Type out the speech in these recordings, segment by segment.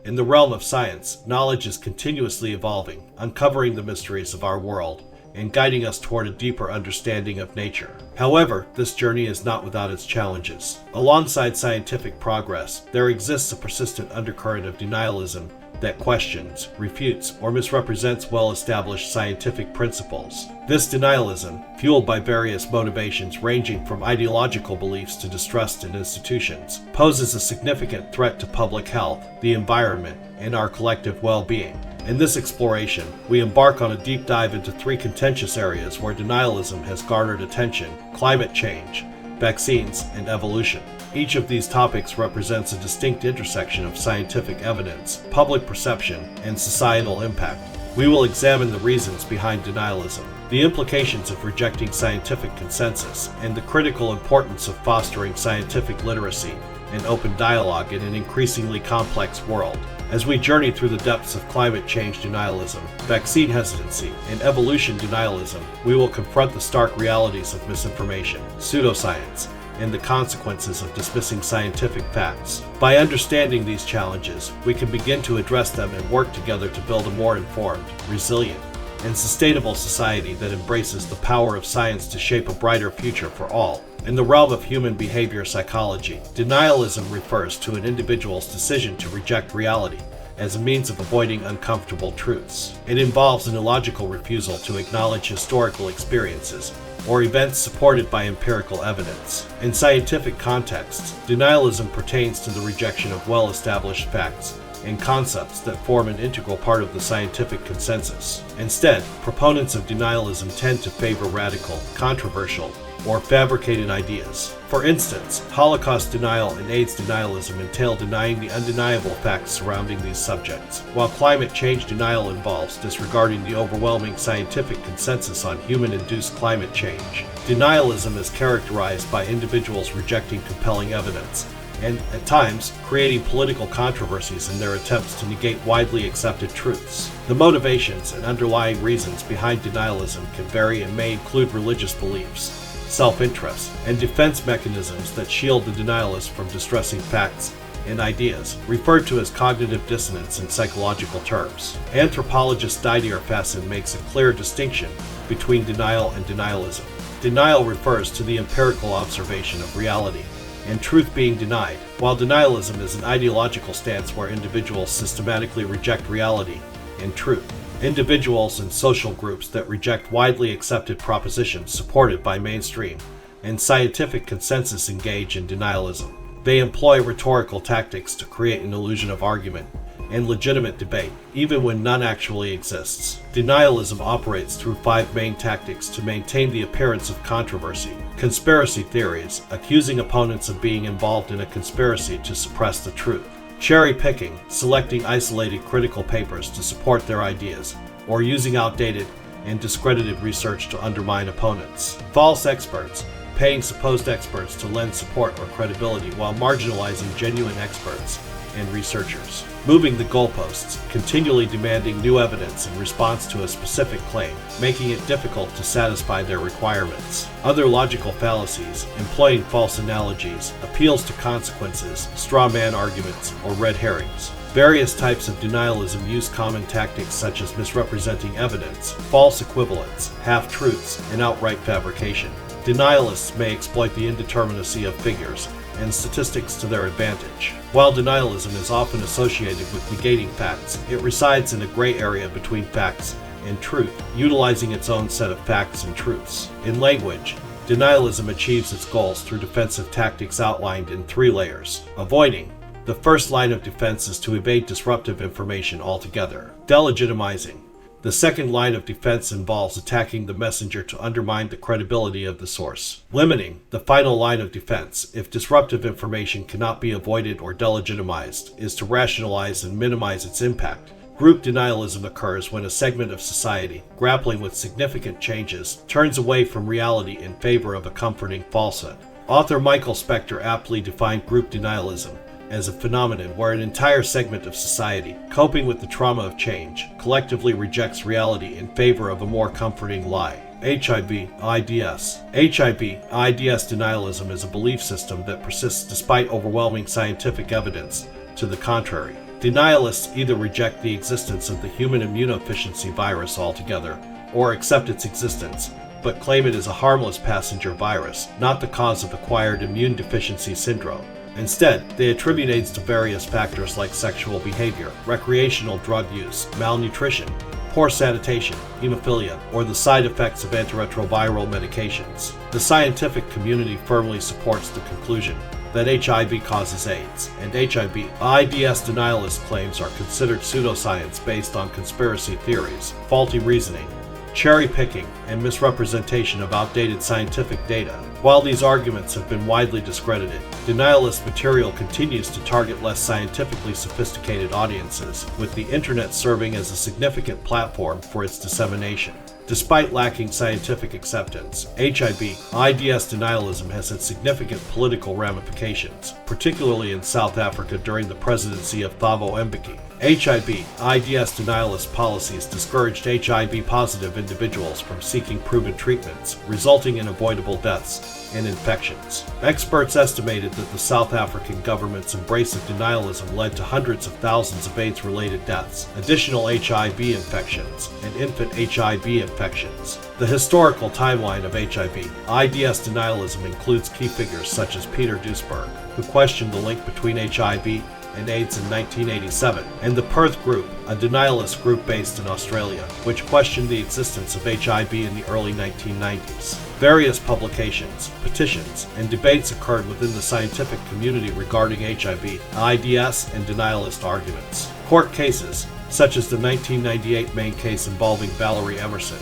In the realm of science, knowledge is continuously evolving, uncovering the mysteries of our world and guiding us toward a deeper understanding of nature. However, this journey is not without its challenges. Alongside scientific progress, there exists a persistent undercurrent of denialism that questions, refutes, or misrepresents well-established scientific principles. This denialism, fueled by various motivations ranging from ideological beliefs to distrust in institutions, poses a significant threat to public health, the environment, and our collective well-being. In this exploration, we embark on a deep dive into three contentious areas where denialism has garnered attention: climate change, vaccines, and evolution. Each of these topics represents a distinct intersection of scientific evidence, public perception, and societal impact. We will examine the reasons behind denialism, the implications of rejecting scientific consensus, and the critical importance of fostering scientific literacy and open dialogue in an increasingly complex world. As we journey through the depths of climate change denialism, vaccine hesitancy, and evolution denialism, we will confront the stark realities of misinformation, pseudoscience, and the consequences of dismissing scientific facts. By understanding these challenges, we can begin to address them and work together to build a more informed, resilient, and sustainable society that embraces the power of science to shape a brighter future for all. In the realm of human behavior psychology, denialism refers to an individual's decision to reject reality as a means of avoiding uncomfortable truths. It involves an illogical refusal to acknowledge historical experiences or events supported by empirical evidence. In scientific contexts, denialism pertains to the rejection of well-established facts and concepts that form an integral part of the scientific consensus. Instead, proponents of denialism tend to favor radical, controversial, or fabricated ideas. For instance, Holocaust denial and AIDS denialism entail denying the undeniable facts surrounding these subjects, while climate change denial involves disregarding the overwhelming scientific consensus on human-induced climate change. Denialism is characterized by individuals rejecting compelling evidence, and, at times, creating political controversies in their attempts to negate widely accepted truths. The motivations and underlying reasons behind denialism can vary and may include religious beliefs, self-interest, and defense mechanisms that shield the denialist from distressing facts and ideas, referred to as cognitive dissonance in psychological terms. Anthropologist Didier Fassin makes a clear distinction between denial and denialism. Denial refers to the empirical observation of reality and truth being denied, while denialism is an ideological stance where individuals systematically reject reality and truth. Individuals and social groups that reject widely accepted propositions supported by mainstream and scientific consensus engage in denialism. They employ rhetorical tactics to create an illusion of argument and legitimate debate, even when none actually exists. Denialism operates through 5 main tactics to maintain the appearance of controversy. Conspiracy theories, accusing opponents of being involved in a conspiracy to suppress the truth. Cherry picking, selecting isolated critical papers to support their ideas, or using outdated and discredited research to undermine opponents. False experts, paying supposed experts to lend support or credibility while marginalizing genuine experts and researchers. Moving the goalposts, continually demanding new evidence in response to a specific claim, making it difficult to satisfy their requirements. Other logical fallacies, employing false analogies, appeals to consequences, straw man arguments, or red herrings. Various types of denialism use common tactics such as misrepresenting evidence, false equivalence, half-truths, and outright fabrication. Denialists may exploit the indeterminacy of figures and statistics to their advantage. While denialism is often associated with negating facts, it resides in a gray area between facts and truth, utilizing its own set of facts and truths. In language, denialism achieves its goals through defensive tactics outlined in 3 layers. Avoiding. The first line of defense is to evade disruptive information altogether. Delegitimizing. The second line of defense involves attacking the messenger to undermine the credibility of the source. Limiting. The final line of defense, if disruptive information cannot be avoided or delegitimized, is to rationalize and minimize its impact. Group denialism occurs when a segment of society, grappling with significant changes, turns away from reality in favor of a comforting falsehood. Author Michael Spector aptly defined group denialism as a phenomenon where an entire segment of society, coping with the trauma of change, collectively rejects reality in favor of a more comforting lie. HIV/IDS. HIV/IDS denialism is a belief system that persists despite overwhelming scientific evidence to the contrary. Denialists either reject the existence of the human immunodeficiency virus altogether, or accept its existence, but claim it is a harmless passenger virus, not the cause of acquired immune deficiency syndrome. Instead, they attribute AIDS to various factors like sexual behavior, recreational drug use, malnutrition, poor sanitation, hemophilia, or the side effects of antiretroviral medications. The scientific community firmly supports the conclusion that HIV causes AIDS, and HIV/AIDS denialist claims are considered pseudoscience based on conspiracy theories, faulty reasoning, cherry-picking, and misrepresentation of outdated scientific data. While these arguments have been widely discredited, denialist material continues to target less scientifically sophisticated audiences, with the internet serving as a significant platform for its dissemination. Despite lacking scientific acceptance, HIV/AIDS denialism has had significant political ramifications, particularly in South Africa during the presidency of Thabo Mbeki. HIV/AIDS denialist policies discouraged HIV-positive individuals from seeking proven treatments, resulting in avoidable deaths and infections. Experts estimated that the South African government's embrace of denialism led to hundreds of thousands of AIDS-related deaths, additional HIV infections, and infant HIV infections. The historical timeline of HIV/AIDS denialism includes key figures such as Peter Duesberg, who questioned the link between HIV and AIDS in 1987, and the Perth Group, a denialist group based in Australia, which questioned the existence of HIV in the early 1990s. Various publications, petitions, and debates occurred within the scientific community regarding HIV/AIDS and denialist arguments. Court cases, such as the 1998 Maine case involving Valerie Emerson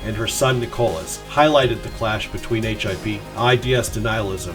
and her son Nicholas, highlighted the clash between HIV/AIDS denialism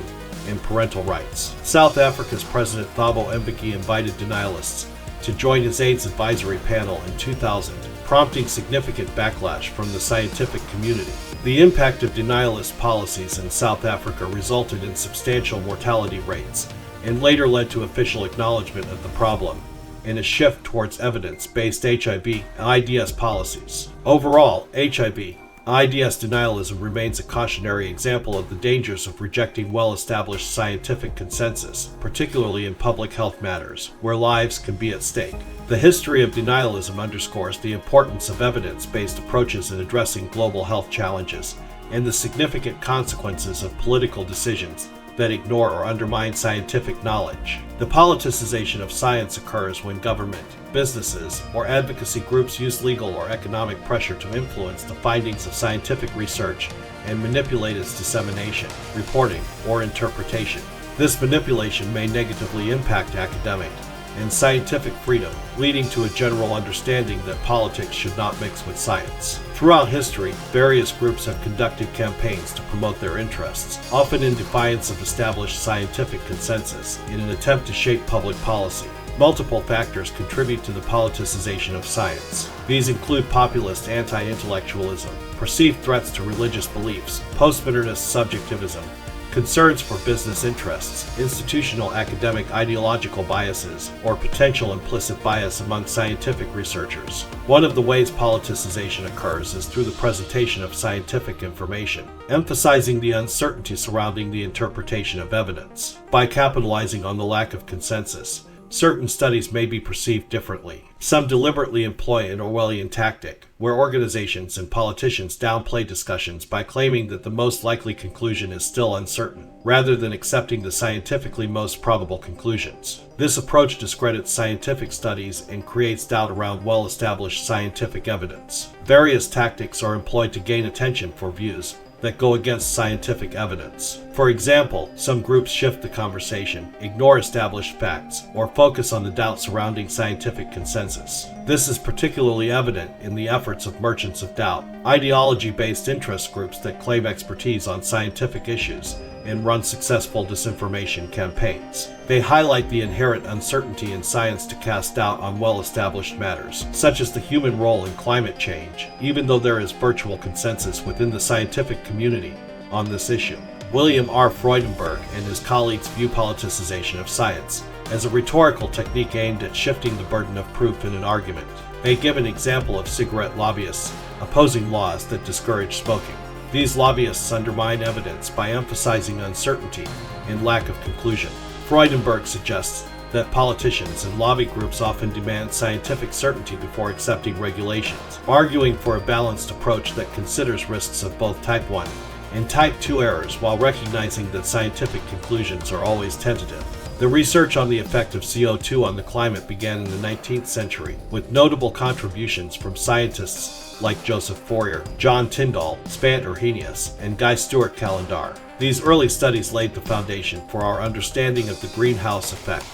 and parental rights. South Africa's President Thabo Mbeki invited denialists to join his AIDS advisory panel in 2000, prompting significant backlash from the scientific community. The impact of denialist policies in South Africa resulted in substantial mortality rates, and later led to official acknowledgement of the problem and a shift towards evidence-based HIV/AIDS policies. Overall, HIV/AIDS denialism remains a cautionary example of the dangers of rejecting well-established scientific consensus, particularly in public health matters, where lives can be at stake. The history of denialism underscores the importance of evidence-based approaches in addressing global health challenges, and the significant consequences of political decisions that ignore or undermine scientific knowledge. The politicization of science occurs when government, businesses, or advocacy groups use legal or economic pressure to influence the findings of scientific research and manipulate its dissemination, reporting, or interpretation. This manipulation may negatively impact academic and scientific freedom, leading to a general understanding that politics should not mix with science. Throughout history, various groups have conducted campaigns to promote their interests, often in defiance of established scientific consensus, in an attempt to shape public policy. Multiple factors contribute to the politicization of science. These include populist anti-intellectualism, perceived threats to religious beliefs, postmodernist subjectivism, concerns for business interests, institutional academic ideological biases, or potential implicit bias among scientific researchers. One of the ways politicization occurs is through the presentation of scientific information, emphasizing the uncertainty surrounding the interpretation of evidence. By capitalizing on the lack of consensus, certain studies may be perceived differently. Some deliberately employ an Orwellian tactic, where organizations and politicians downplay discussions by claiming that the most likely conclusion is still uncertain, rather than accepting the scientifically most probable conclusions. This approach discredits scientific studies and creates doubt around well-established scientific evidence. Various tactics are employed to gain attention for views that go against scientific evidence. For example, some groups shift the conversation, ignore established facts, or focus on the doubt surrounding scientific consensus. This is particularly evident in the efforts of merchants of doubt, ideology-based interest groups that claim expertise on scientific issues and run successful disinformation campaigns. They highlight the inherent uncertainty in science to cast doubt on well-established matters, such as the human role in climate change, even though there is virtual consensus within the scientific community on this issue. William R. Freudenberg and his colleagues view politicization of science as a rhetorical technique aimed at shifting the burden of proof in an argument. They give an example of cigarette lobbyists opposing laws that discourage smoking. These lobbyists undermine evidence by emphasizing uncertainty and lack of conclusion. Freudenberg suggests that politicians and lobby groups often demand scientific certainty before accepting regulations, arguing for a balanced approach that considers risks of both type 1 and type 2 errors while recognizing that scientific conclusions are always tentative. The research on the effect of CO2 on the climate began in the 19th century, with notable contributions from scientists like Joseph Fourier, John Tyndall, Svante Arrhenius, and Guy Stewart Calendar. These early studies laid the foundation for our understanding of the greenhouse effect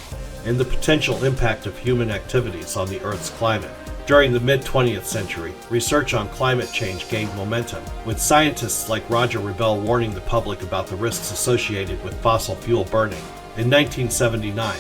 and the potential impact of human activities on the Earth's climate. During the mid-20th century, research on climate change gained momentum, with scientists like Roger Rebel warning the public about the risks associated with fossil fuel burning. In 1979,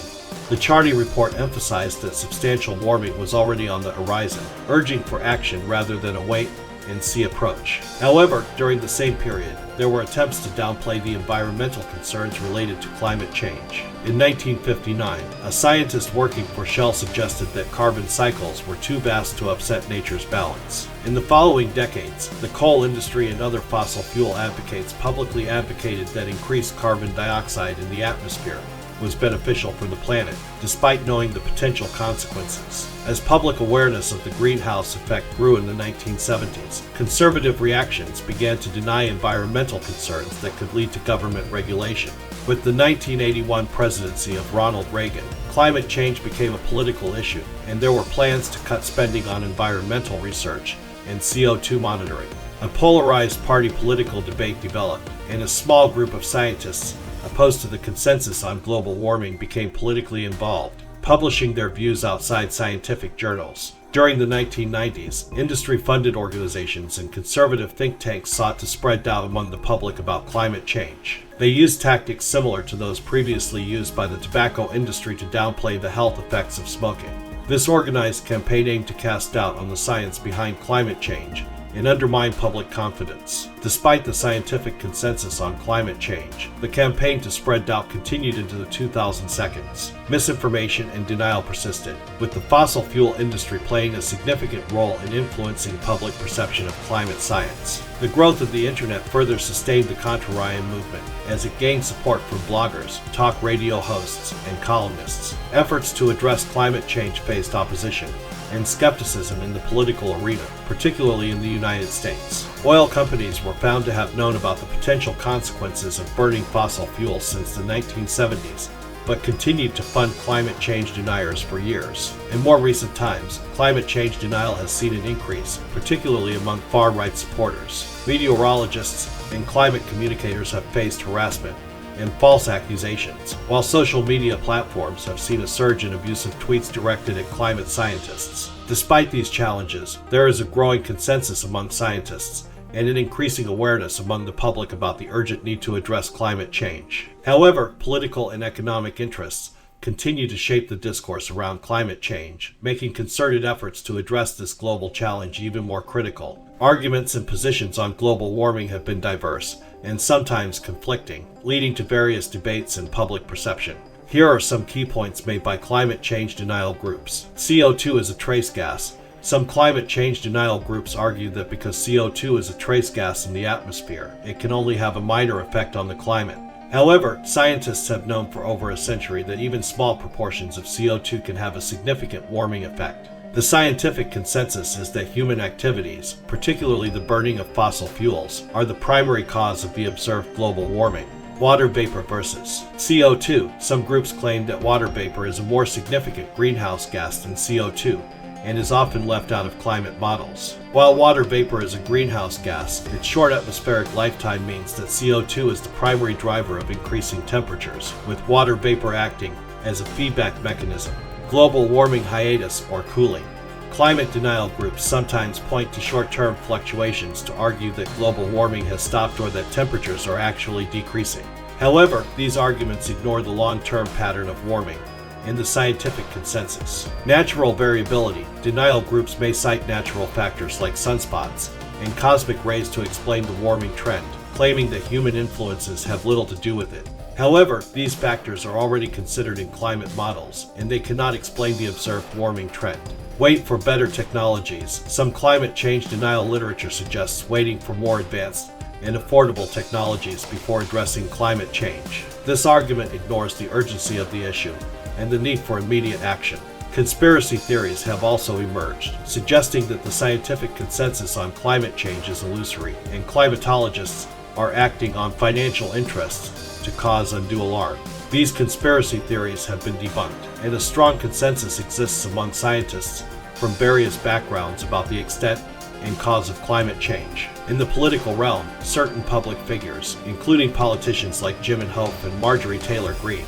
the Charney Report emphasized that substantial warming was already on the horizon, urging for action rather than a wait-and-see approach. However, during the same period, there were attempts to downplay the environmental concerns related to climate change. In 1959, a scientist working for Shell suggested that carbon cycles were too vast to upset nature's balance. In the following decades, the coal industry and other fossil fuel advocates publicly advocated that increased carbon dioxide in the atmosphere was beneficial for the planet, despite knowing the potential consequences. As public awareness of the greenhouse effect grew in the 1970s, conservative reactions began to deny environmental concerns that could lead to government regulation. With the 1981 presidency of Ronald Reagan, climate change became a political issue, and there were plans to cut spending on environmental research and CO2 monitoring. A polarized party political debate developed, and a small group of scientists opposed to the consensus on global warming became politically involved, publishing their views outside scientific journals. During the 1990s, industry-funded organizations and conservative think tanks sought to spread doubt among the public about climate change. They used tactics similar to those previously used by the tobacco industry to downplay the health effects of smoking. This organized campaign aimed to cast doubt on the science behind climate change and undermine public confidence. Despite the scientific consensus on climate change, the campaign to spread doubt continued into the 2010s. Misinformation and denial persisted, with the fossil fuel industry playing a significant role in influencing public perception of climate science. The growth of the internet further sustained the contrarian movement, as it gained support from bloggers, talk radio hosts, and columnists. Efforts to address climate change faced opposition and skepticism in the political arena, particularly in the United States. Oil companies were found to have known about the potential consequences of burning fossil fuels since the 1970s, but continued to fund climate change deniers for years. In more recent times, climate change denial has seen an increase, particularly among far-right supporters. Meteorologists and climate communicators have faced harassment and false accusations, while social media platforms have seen a surge in abusive tweets directed at climate scientists. Despite these challenges, there is a growing consensus among scientists and an increasing awareness among the public about the urgent need to address climate change. However, political and economic interests continue to shape the discourse around climate change, making concerted efforts to address this global challenge even more critical. Arguments and positions on global warming have been diverse and sometimes conflicting, leading to various debates and public perception. Here are some key points made by climate change denial groups. CO2 is a trace gas. Some climate change denial groups argue that because CO2 is a trace gas in the atmosphere, it can only have a minor effect on the climate. However, scientists have known for over a century that even small proportions of CO2 can have a significant warming effect. The scientific consensus is that human activities, particularly the burning of fossil fuels, are the primary cause of the observed global warming. Water vapor versus CO2. Some groups claim that water vapor is a more significant greenhouse gas than CO2 and is often left out of climate models. While water vapor is a greenhouse gas, its short atmospheric lifetime means that CO2 is the primary driver of increasing temperatures, with water vapor acting as a feedback mechanism. Global warming hiatus or cooling. Climate denial groups sometimes point to short-term fluctuations to argue that global warming has stopped or that temperatures are actually decreasing. However, these arguments ignore the long-term pattern of warming and the scientific consensus. Natural variability. Denial groups may cite natural factors like sunspots and cosmic rays to explain the warming trend, claiming that human influences have little to do with it. However, these factors are already considered in climate models, and they cannot explain the observed warming trend. Wait for better technologies. Some climate change denial literature suggests waiting for more advanced and affordable technologies before addressing climate change. This argument ignores the urgency of the issue and the need for immediate action. Conspiracy theories have also emerged, suggesting that the scientific consensus on climate change is illusory, and climatologists are acting on financial interests to cause undue alarm. These conspiracy theories have been debunked, and a strong consensus exists among scientists from various backgrounds about the extent and cause of climate change. In the political realm, certain public figures, including politicians like Jim Inhofe and Marjorie Taylor Greene,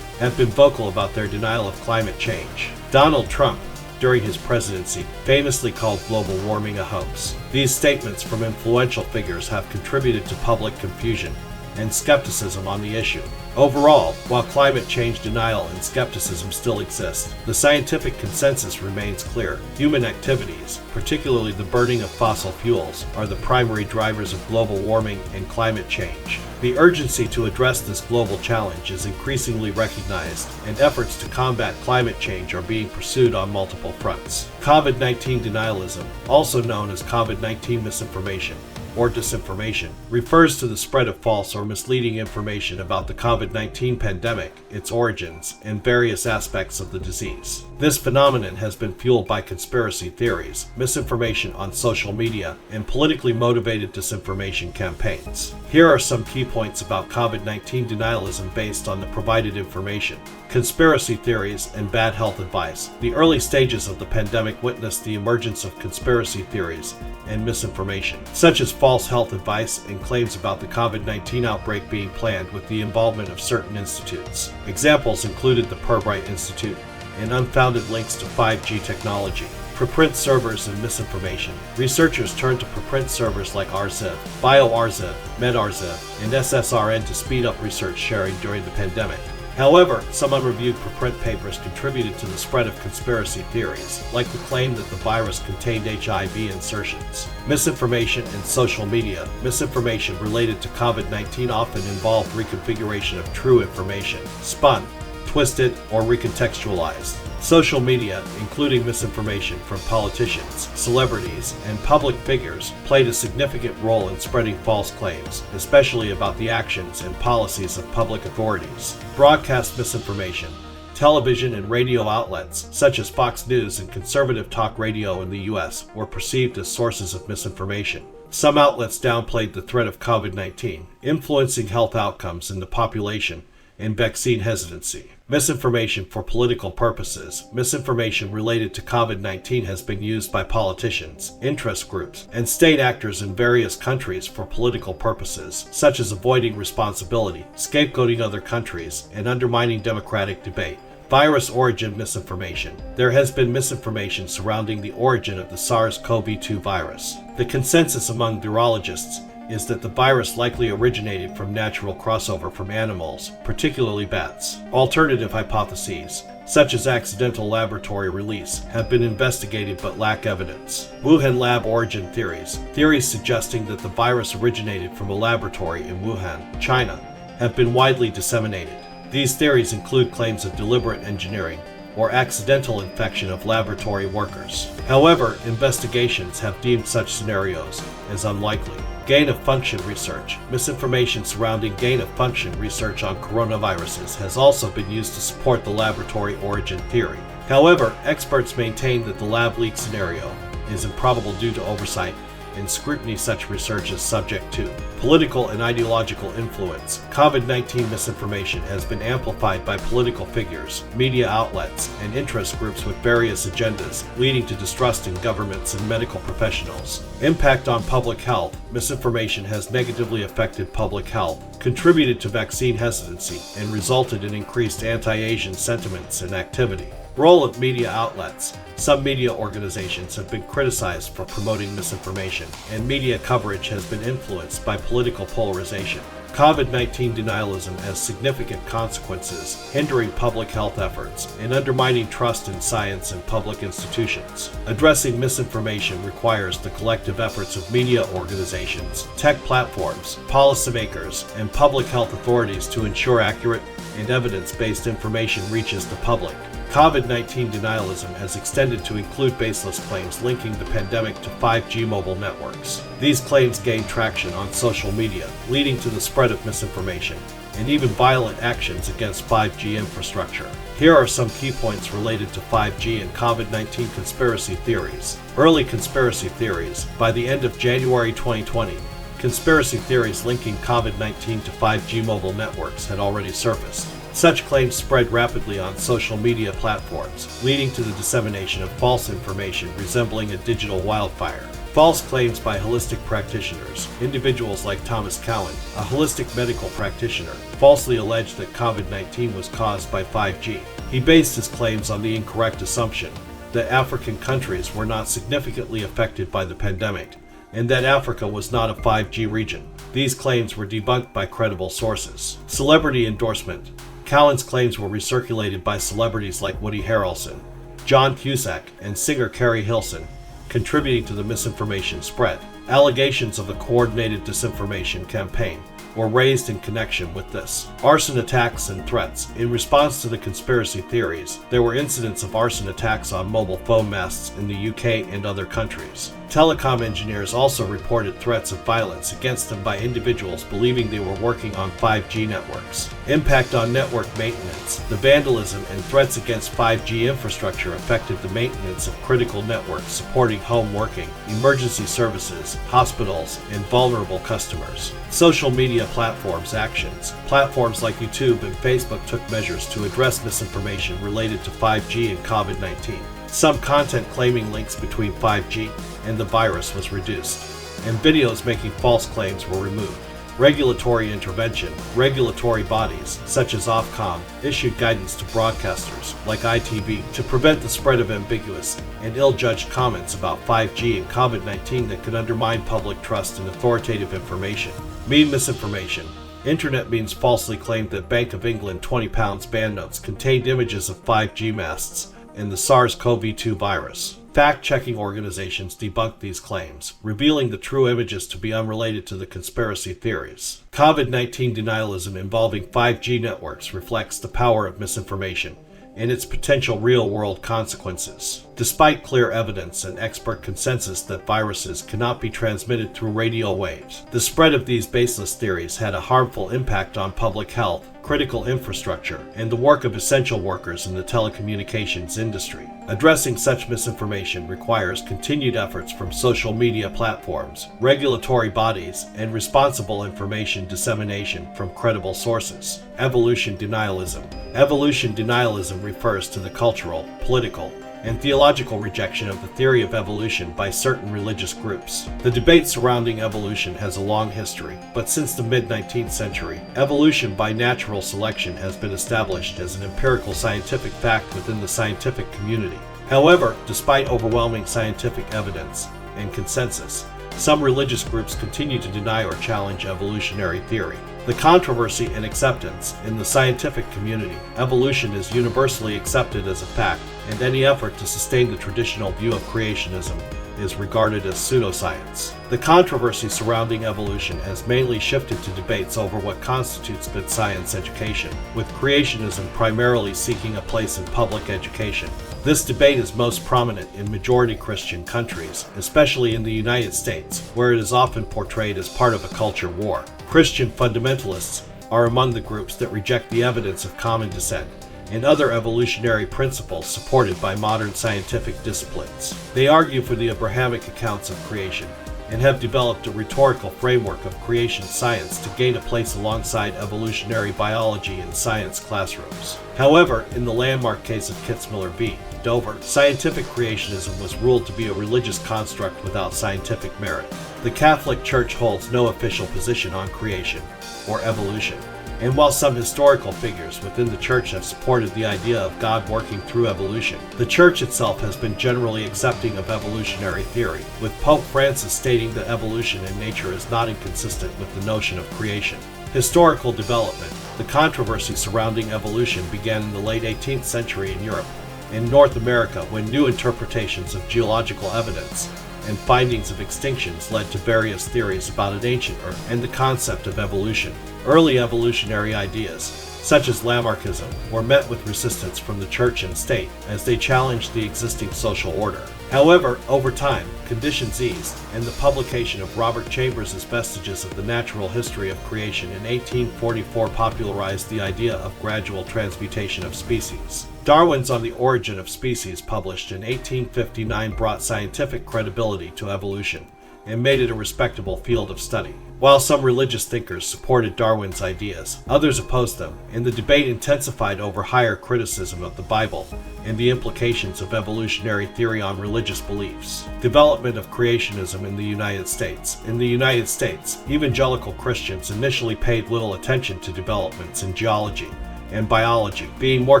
have been vocal about their denial of climate change. Donald Trump, during his presidency, famously called global warming a hoax. These statements from influential figures have contributed to public confusion and skepticism on the issue. Overall, while climate change denial and skepticism still exist, the scientific consensus remains clear. Human activities, particularly the burning of fossil fuels, are the primary drivers of global warming and climate change. The urgency to address this global challenge is increasingly recognized, and efforts to combat climate change are being pursued on multiple fronts. COVID-19 denialism, also known as COVID-19 misinformation, or disinformation, refers to the spread of false or misleading information about the COVID-19 pandemic, its origins, and various aspects of the disease. This phenomenon has been fueled by conspiracy theories, misinformation on social media, and politically motivated disinformation campaigns. Here are some key points about COVID-19 denialism based on the provided information. Conspiracy theories and bad health advice. The early stages of the pandemic witnessed the emergence of conspiracy theories and misinformation, such as false health advice and claims about the COVID-19 outbreak being planned with the involvement of certain institutes. Examples included the Purbright Institute and unfounded links to 5G technology. Preprint servers and misinformation. Researchers turned to preprint servers like RZIV, BioRZIV, MedRZIV, and SSRN to speed up research sharing during the pandemic. However, some unreviewed preprint papers contributed to the spread of conspiracy theories, like the claim that the virus contained HIV insertions. Misinformation and social media. Misinformation related to COVID-19 often involved reconfiguration of true information, spun, twisted, or recontextualized. Social media, including misinformation from politicians, celebrities, and public figures, played a significant role in spreading false claims, especially about the actions and policies of public authorities. Broadcast misinformation. Television and radio outlets, such as Fox News and conservative talk radio in the U.S., were perceived as sources of misinformation. Some outlets downplayed the threat of COVID-19, influencing health outcomes in the population and vaccine hesitancy. Misinformation for political purposes. Misinformation related to COVID-19 has been used by politicians, interest groups, and state actors in various countries for political purposes, such as avoiding responsibility, scapegoating other countries, and undermining democratic debate. Virus origin misinformation. There has been misinformation surrounding the origin of the SARS-CoV-2 virus. The consensus among virologists is that the virus likely originated from natural crossover from animals, particularly bats. Alternative hypotheses, such as accidental laboratory release, have been investigated but lack evidence. Wuhan lab origin theories. Theories suggesting that the virus originated from a laboratory in Wuhan, China, have been widely disseminated. These theories include claims of deliberate engineering or accidental infection of laboratory workers. However, investigations have deemed such scenarios as unlikely. Gain-of-function research. Misinformation surrounding gain-of-function research on coronaviruses has also been used to support the laboratory origin theory. However, experts maintain that the lab leak scenario is improbable due to oversight and scrutiny such research is subject to. Political and ideological influence. COVID-19 misinformation has been amplified by political figures, media outlets, and interest groups with various agendas, leading to distrust in governments and medical professionals. Impact on public health. Misinformation has negatively affected public health, contributed to vaccine hesitancy, and resulted in increased anti-Asian sentiments and activity. Role of media outlets. Some media organizations have been criticized for promoting misinformation, and media coverage has been influenced by political polarization. COVID-19 denialism has significant consequences, hindering public health efforts and undermining trust in science and public institutions. Addressing misinformation requires the collective efforts of media organizations, tech platforms, policymakers, and public health authorities to ensure accurate and evidence-based information reaches the public. COVID-19 denialism has extended to include baseless claims linking the pandemic to 5G mobile networks. These claims gained traction on social media, leading to the spread of misinformation and even violent actions against 5G infrastructure. Here are some key points related to 5G and COVID-19 conspiracy theories. Early conspiracy theories. By the end of January 2020, conspiracy theories linking COVID-19 to 5G mobile networks had already surfaced. Such claims spread rapidly on social media platforms, leading to the dissemination of false information resembling a digital wildfire. False claims by holistic practitioners. Individuals like Thomas Cowan, a holistic medical practitioner, falsely alleged that COVID-19 was caused by 5G. He based his claims on the incorrect assumption that African countries were not significantly affected by the pandemic, and that Africa was not a 5G region. These claims were debunked by credible sources. Celebrity endorsement. Cowan's claims were recirculated by celebrities like Woody Harrelson, John Cusack, and singer Carrie Hilson, contributing to the misinformation spread. Allegations of a coordinated disinformation campaign were raised in connection with this. Arson attacks and threats. In response to the conspiracy theories, there were incidents of arson attacks on mobile phone masts in the UK and other countries. Telecom engineers also reported threats of violence against them by individuals believing they were working on 5G networks. Impact on network maintenance. The vandalism and threats against 5G infrastructure affected the maintenance of critical networks supporting home working, emergency services, hospitals, and vulnerable customers. Social media platforms actions. Platforms like YouTube and Facebook took measures to address misinformation related to 5G and COVID-19. Some content claiming links between 5G and the virus was reduced, and videos making false claims were removed. Regulatory intervention. Regulatory bodies, such as Ofcom, issued guidance to broadcasters, like ITV, to prevent the spread of ambiguous and ill-judged comments about 5G and COVID-19 that could undermine public trust in authoritative information. Meme misinformation. Internet memes falsely claimed that Bank of England £20 banknotes contained images of 5G masts and the SARS-CoV-2 virus. Fact-checking organizations debunked these claims, revealing the true images to be unrelated to the conspiracy theories. COVID-19 denialism involving 5G networks reflects the power of misinformation and its potential real-world consequences. Despite clear evidence and expert consensus that viruses cannot be transmitted through radio waves, the spread of these baseless theories had a harmful impact on public health, critical infrastructure, and the work of essential workers in the telecommunications industry. Addressing such misinformation requires continued efforts from social media platforms, regulatory bodies, and responsible information dissemination from credible sources. Evolution denialism. Evolution denialism refers to the cultural, political, and theological rejection of the theory of evolution by certain religious groups. The debate surrounding evolution has a long history, but since the mid-19th century, evolution by natural selection has been established as an empirical scientific fact within the scientific community. However, despite overwhelming scientific evidence and consensus, some religious groups continue to deny or challenge evolutionary theory. The controversy and acceptance in the scientific community. Evolution is universally accepted as a fact, and any effort to sustain the traditional view of creationism is regarded as pseudoscience. The controversy surrounding evolution has mainly shifted to debates over what constitutes good science education, with creationism primarily seeking a place in public education. This debate is most prominent in majority Christian countries, especially in the United States, where it is often portrayed as part of a culture war. Christian fundamentalists are among the groups that reject the evidence of common descent and other evolutionary principles supported by modern scientific disciplines. They argue for the Abrahamic accounts of creation and have developed a rhetorical framework of creation science to gain a place alongside evolutionary biology in science classrooms. However, in the landmark case of Kitzmiller v. Dover, scientific creationism was ruled to be a religious construct without scientific merit. The Catholic Church holds no official position on creation or evolution, and while some historical figures within the Church have supported the idea of God working through evolution, the Church itself has been generally accepting of evolutionary theory, with Pope Francis stating that evolution in nature is not inconsistent with the notion of creation. Historical development. The controversy surrounding evolution began in the late 18th century in Europe. In North America, when new interpretations of geological evidence and findings of extinctions led to various theories about an ancient Earth and the concept of evolution. Early evolutionary ideas, such as Lamarckism, were met with resistance from the church and state as they challenged the existing social order. However, over time, conditions eased, and the publication of Robert Chambers' Vestiges of the Natural History of Creation in 1844 popularized the idea of gradual transmutation of species. Darwin's On the Origin of Species, published in 1859, brought scientific credibility to evolution and made it a respectable field of study. While some religious thinkers supported Darwin's ideas, others opposed them, and the debate intensified over higher criticism of the Bible and the implications of evolutionary theory on religious beliefs. Development of creationism in the United States. In the United States, evangelical Christians initially paid little attention to developments in geology and biology, being more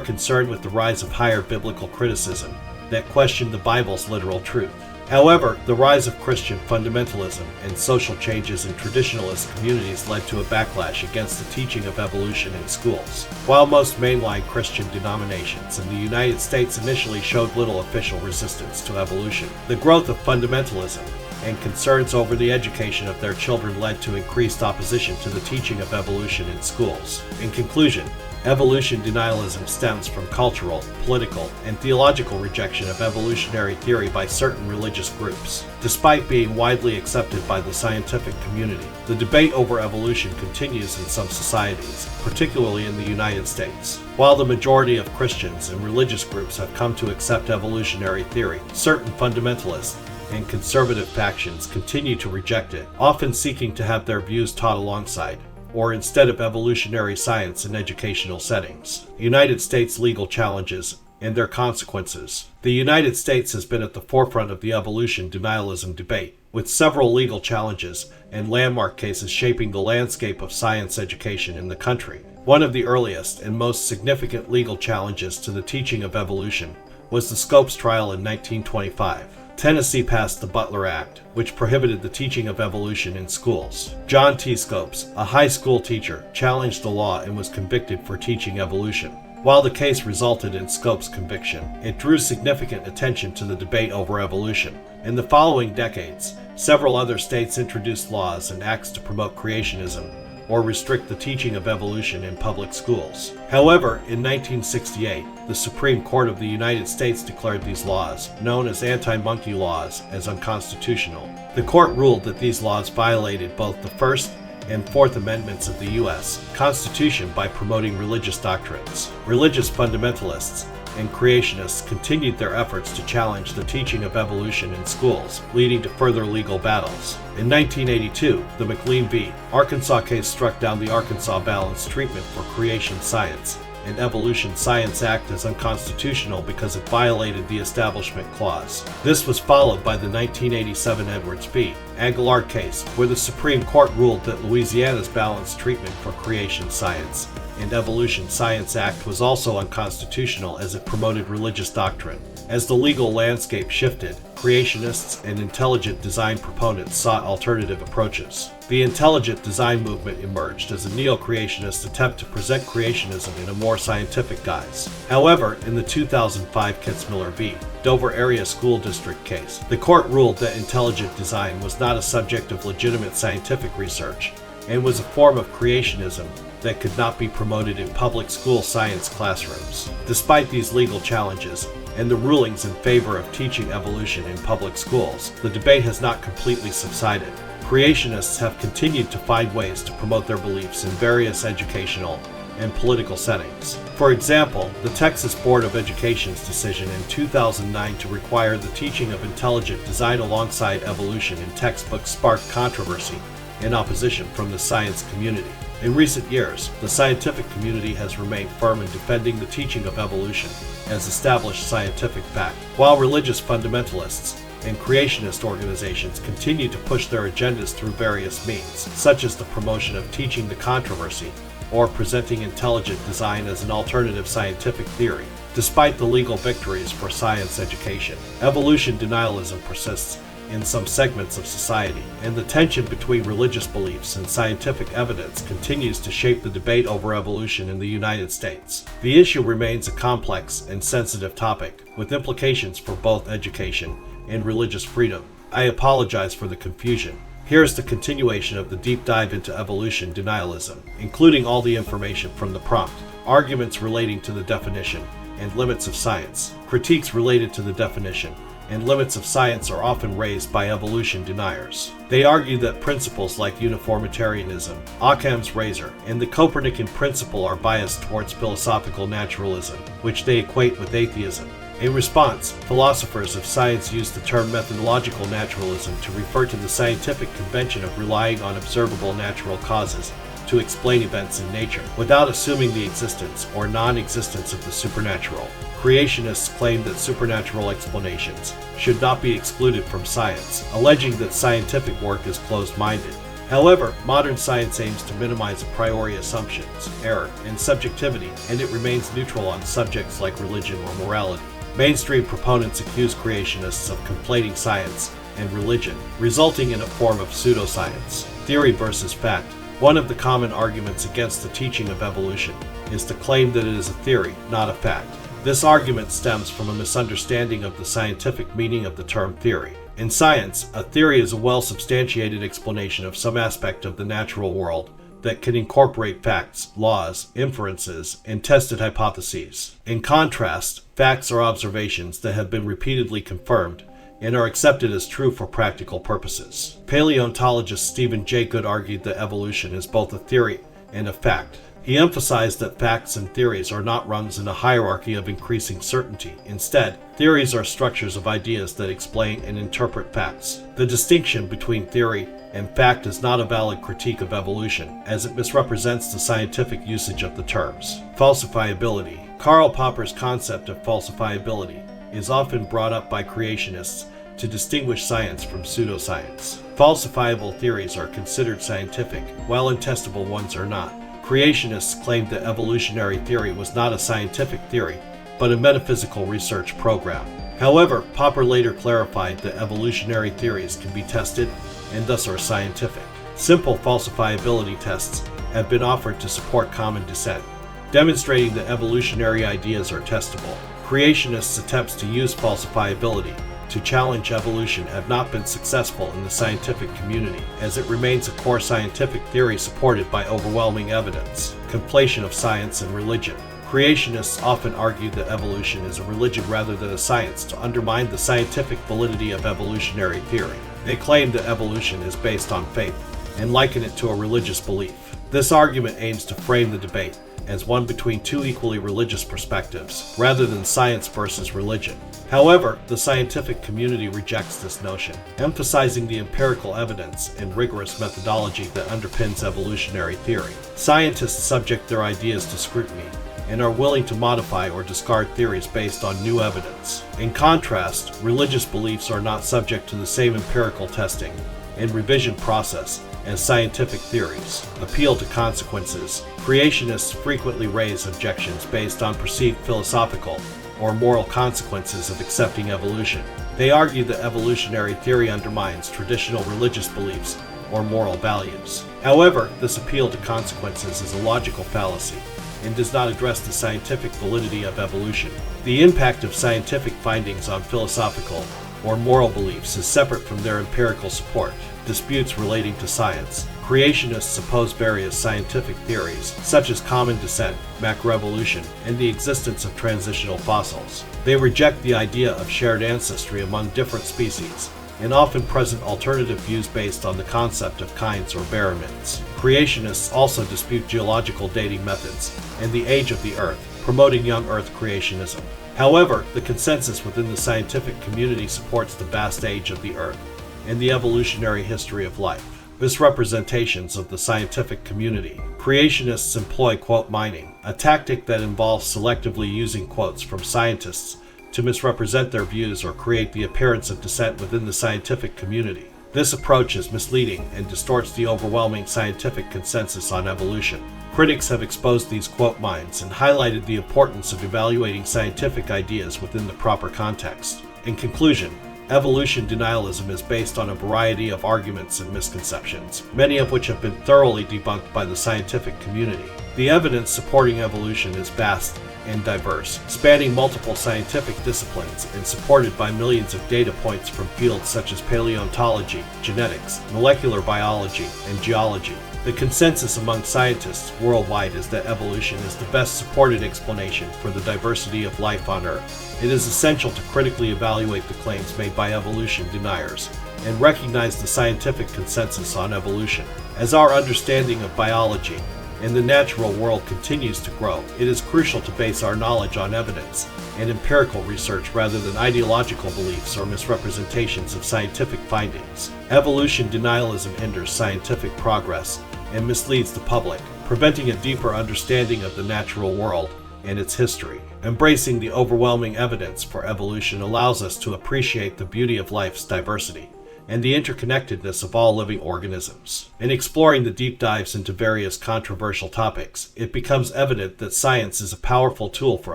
concerned with the rise of higher biblical criticism that questioned the Bible's literal truth. However, the rise of Christian fundamentalism and social changes in traditionalist communities led to a backlash against the teaching of evolution in schools. While most mainline Christian denominations in the United States initially showed little official resistance to evolution, the growth of fundamentalism and concerns over the education of their children led to increased opposition to the teaching of evolution in schools. In conclusion, evolution denialism stems from cultural, political, and theological rejection of evolutionary theory by certain religious groups. Despite being widely accepted by the scientific community, the debate over evolution continues in some societies, particularly in the United States. While the majority of Christians and religious groups have come to accept evolutionary theory, certain fundamentalists and conservative factions continue to reject it, often seeking to have their views taught alongside or instead of evolutionary science in educational settings. United States legal challenges and their consequences. The United States has been at the forefront of the evolution denialism debate, with several legal challenges and landmark cases shaping the landscape of science education in the country. One of the earliest and most significant legal challenges to the teaching of evolution was the Scopes trial in 1925. Tennessee passed the Butler Act, which prohibited the teaching of evolution in schools. John T. Scopes, a high school teacher, challenged the law and was convicted for teaching evolution. While the case resulted in Scopes' conviction, it drew significant attention to the debate over evolution. In the following decades, several other states introduced laws and acts to promote creationism or restrict the teaching of evolution in public schools. However, in 1968, the Supreme Court of the United States declared these laws, known as anti-monkey laws, as unconstitutional. The court ruled that these laws violated both the First and Fourth Amendments of the U.S. Constitution by promoting religious doctrines. Religious fundamentalists and creationists continued their efforts to challenge the teaching of evolution in schools, leading to further legal battles. In 1982, the McLean v. Arkansas case struck down the Arkansas Balanced Treatment for Creation Science and Evolution Science Act as unconstitutional because it violated the Establishment Clause. This was followed by the 1987 Edwards v. Aguilar case, where the Supreme Court ruled that Louisiana's Balanced Treatment for Creation Science and Evolution Science Act was also unconstitutional as it promoted religious doctrine. As the legal landscape shifted, creationists and intelligent design proponents sought alternative approaches. The intelligent design movement emerged as a neo-creationist attempt to present creationism in a more scientific guise. However, in the 2005 Kitzmiller v. Dover Area School District case, the court ruled that intelligent design was not a subject of legitimate scientific research and was a form of creationism that could not be promoted in public school science classrooms. Despite these legal challenges and the rulings in favor of teaching evolution in public schools, the debate has not completely subsided. Creationists have continued to find ways to promote their beliefs in various educational and political settings. For example, the Texas Board of Education's decision in 2009 to require the teaching of intelligent design alongside evolution in textbooks sparked controversy and opposition from the science community. In recent years, the scientific community has remained firm in defending the teaching of evolution as established scientific fact, while religious fundamentalists and creationist organizations continue to push their agendas through various means, such as the promotion of teaching the controversy or presenting intelligent design as an alternative scientific theory. Despite the legal victories for science education, evolution denialism persists in some segments of society, and the tension between religious beliefs and scientific evidence continues to shape the debate over evolution in the United States. The issue remains a complex and sensitive topic, with implications for both education and religious freedom. I apologize for the confusion. Here's the continuation of the deep dive into evolution denialism, including all the information from the prompt, arguments relating to the definition, and limits of science. Critiques related to the definition and limits of science are often raised by evolution deniers. They argue that principles like uniformitarianism, Occam's razor, and the Copernican principle are biased towards philosophical naturalism, which they equate with atheism. In response, philosophers of science use the term methodological naturalism to refer to the scientific convention of relying on observable natural causes to explain events in nature, without assuming the existence or non-existence of the supernatural. Creationists claim that supernatural explanations should not be excluded from science, alleging that scientific work is closed-minded. However, modern science aims to minimize a priori assumptions, error, and subjectivity, and it remains neutral on subjects like religion or morality. Mainstream proponents accuse creationists of conflating science and religion, resulting in a form of pseudoscience. Theory versus fact. One of the common arguments against the teaching of evolution is to claim that it is a theory, not a fact. This argument stems from a misunderstanding of the scientific meaning of the term theory. In science, a theory is a well-substantiated explanation of some aspect of the natural world that can incorporate facts, laws, inferences, and tested hypotheses. In contrast, facts are observations that have been repeatedly confirmed and are accepted as true for practical purposes. Paleontologist Stephen Jay Gould argued that evolution is both a theory and a fact. He emphasized that facts and theories are not rungs in a hierarchy of increasing certainty. Instead, theories are structures of ideas that explain and interpret facts. The distinction between theory and fact is not a valid critique of evolution, as it misrepresents the scientific usage of the terms. Falsifiability. Karl Popper's concept of falsifiability is often brought up by creationists to distinguish science from pseudoscience. Falsifiable theories are considered scientific, while untestable ones are not. Creationists claimed that evolutionary theory was not a scientific theory, but a metaphysical research program. However, Popper later clarified that evolutionary theories can be tested and thus are scientific. Simple falsifiability tests have been offered to support common descent, demonstrating that evolutionary ideas are testable. Creationists' attempts to use falsifiability to challenge evolution have not been successful in the scientific community, as it remains a core scientific theory supported by overwhelming evidence. Conflation of science and religion. Creationists often argue that evolution is a religion rather than a science to undermine the scientific validity of evolutionary theory. They claim that evolution is based on faith and liken it to a religious belief. This argument aims to frame the debate as one between two equally religious perspectives, rather than science versus religion. However, the scientific community rejects this notion, emphasizing the empirical evidence and rigorous methodology that underpins evolutionary theory. Scientists subject their ideas to scrutiny and are willing to modify or discard theories based on new evidence. In contrast, religious beliefs are not subject to the same empirical testing and revision process as scientific theories. Appeal to consequences. Creationists frequently raise objections based on perceived philosophical or moral consequences of accepting evolution. They argue that evolutionary theory undermines traditional religious beliefs or moral values. However, this appeal to consequences is a logical fallacy and does not address the scientific validity of evolution. The impact of scientific findings on philosophical or moral beliefs is separate from their empirical support. Disputes relating to science. Creationists oppose various scientific theories, such as common descent, macroevolution, and the existence of transitional fossils. They reject the idea of shared ancestry among different species, and often present alternative views based on the concept of kinds or barymids. Creationists also dispute geological dating methods and the age of the Earth, promoting young Earth creationism. However, the consensus within the scientific community supports the vast age of the Earth and the evolutionary history of life. Misrepresentations of the scientific community. Creationists employ quote mining, a tactic that involves selectively using quotes from scientists to misrepresent their views or create the appearance of dissent within the scientific community. This approach is misleading and distorts the overwhelming scientific consensus on evolution. Critics have exposed these quote mines and highlighted the importance of evaluating scientific ideas within the proper context. In conclusion, evolution denialism is based on a variety of arguments and misconceptions, many of which have been thoroughly debunked by the scientific community. The evidence supporting evolution is vast and diverse, spanning multiple scientific disciplines and supported by millions of data points from fields such as paleontology, genetics, molecular biology, and geology. The consensus among scientists worldwide is that evolution is the best supported explanation for the diversity of life on Earth. It is essential to critically evaluate the claims made by evolution deniers and recognize the scientific consensus on evolution. As our understanding of biology and the natural world continues to grow, it is crucial to base our knowledge on evidence and empirical research rather than ideological beliefs or misrepresentations of scientific findings. Evolution denialism hinders scientific progress and misleads the public, preventing a deeper understanding of the natural world and its history. Embracing the overwhelming evidence for evolution allows us to appreciate the beauty of life's diversity and the interconnectedness of all living organisms. In exploring the deep dives into various controversial topics, it becomes evident that science is a powerful tool for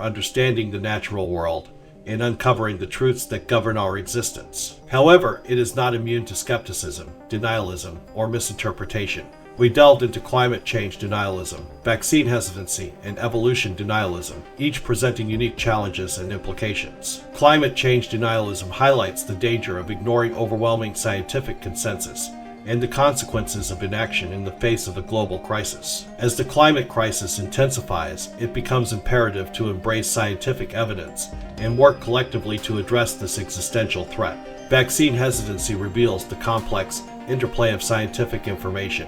understanding the natural world and uncovering the truths that govern our existence. However, it is not immune to skepticism, denialism, or misinterpretation. We delved into climate change denialism, vaccine hesitancy, and evolution denialism, each presenting unique challenges and implications. Climate change denialism highlights the danger of ignoring overwhelming scientific consensus and the consequences of inaction in the face of a global crisis. As the climate crisis intensifies, it becomes imperative to embrace scientific evidence and work collectively to address this existential threat. Vaccine hesitancy reveals the complex interplay of scientific information,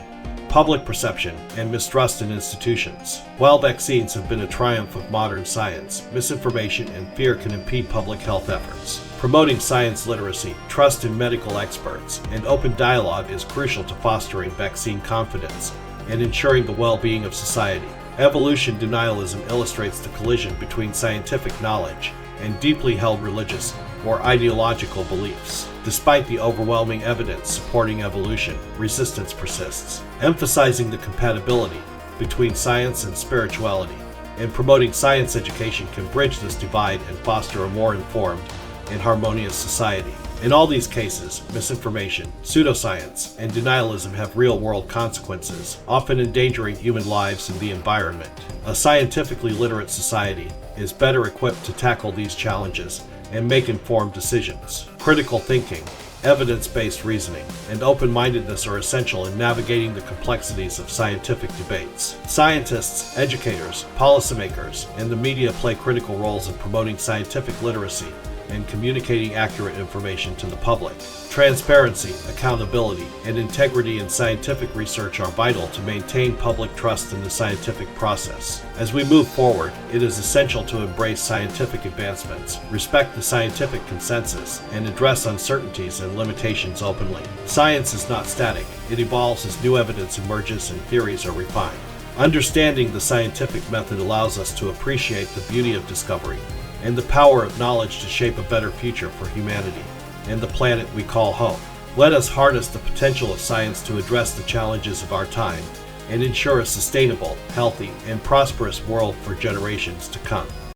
public perception, and mistrust in institutions. While vaccines have been a triumph of modern science, misinformation and fear can impede public health efforts. Promoting science literacy, trust in medical experts, and open dialogue is crucial to fostering vaccine confidence and ensuring the well-being of society. Evolution denialism illustrates the collision between scientific knowledge and deeply held religious or ideological beliefs. Despite the overwhelming evidence supporting evolution, resistance persists, emphasizing the compatibility between science and spirituality. And promoting science education can bridge this divide and foster a more informed and harmonious society. In all these cases, misinformation, pseudoscience, and denialism have real-world consequences, often endangering human lives and the environment. A scientifically literate society is better equipped to tackle these challenges and make informed decisions. Critical thinking, evidence-based reasoning, and open-mindedness are essential in navigating the complexities of scientific debates. Scientists, educators, policymakers, and the media play critical roles in promoting scientific literacy and communicating accurate information to the public. Transparency, accountability, and integrity in scientific research are vital to maintain public trust in the scientific process. As we move forward, it is essential to embrace scientific advancements, respect the scientific consensus, and address uncertainties and limitations openly. Science is not static. It evolves as new evidence emerges and theories are refined. Understanding the scientific method allows us to appreciate the beauty of discovery and the power of knowledge to shape a better future for humanity and the planet we call home. Let us harness the potential of science to address the challenges of our time and ensure a sustainable, healthy, and prosperous world for generations to come.